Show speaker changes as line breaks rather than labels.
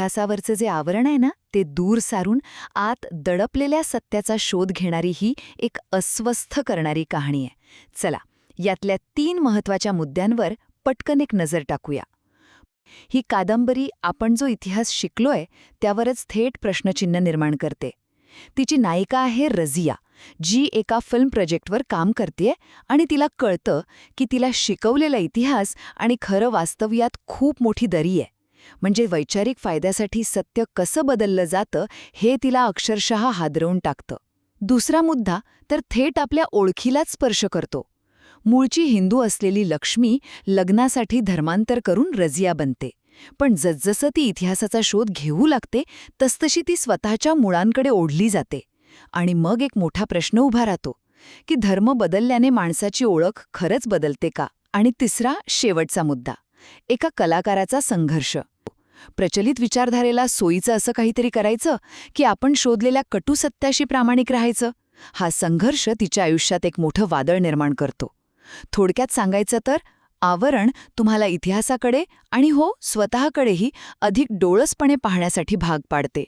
इतिहासावरचं जे आवरण आहे ना ते दूर सारून आत दडपलेल्या सत्याचा शोध घेणारी ही एक अस्वस्थ करणारी कहाणी आहे. चला, यातल्या 3 महत्वाच्या मुद्द्यांवर पटकन एक नजर टाकूया. ही कादंबरी आपण जो इतिहास शिकलोय त्यावरच थेट प्रश्नचिन्ह निर्माण करते. तिची नायिका आहे रझिया, जी एका फिल्म प्रोजेक्टवर काम करतेय आणि तिला कळतं की तिला शिकवलेला इतिहास आणि खरं वास्तव्यात खूप मोठी दरी आहे. म्हणजे वैचारिक फायद्यासाठी सत्य कसं बदललं जातं हे तिला अक्षरशः हादरवून टाकतं. दुसरा मुद्दा तर थेट आपल्या ओळखीलाच स्पर्श करतो. मूळची हिंदू असलेली लक्ष्मी लग्नासाठी धर्मांतर करून रझिया बनते. पण जसजसं ती इतिहासाचा शोध घेऊ लागते तसतशी ती स्वतःच्या मुळांकडे ओढली जाते. आणि मग एक मोठा प्रश्न उभा राहतो की धर्म बदलल्याने माणसाची ओळख खरंच बदलते का? आणि तिसरा, शेवटचा मुद्दा, एका कलाकाराचा संघर्ष. प्रचलित विचारधारेला सोयीचं असं काहीतरी करायचं की आपण शोधलेल्या कटू सत्याशी प्रामाणिक राहायचं? हा संघर्ष तिच्या आयुष्यात एक मोठं वादळ निर्माण करतो. थोडक्यात सांगायचं तर आवरण तुम्हाला इतिहासाकडे आणि स्वतःकडेही अधिक डोळसपणे पाहण्यासाठी भाग पाडते.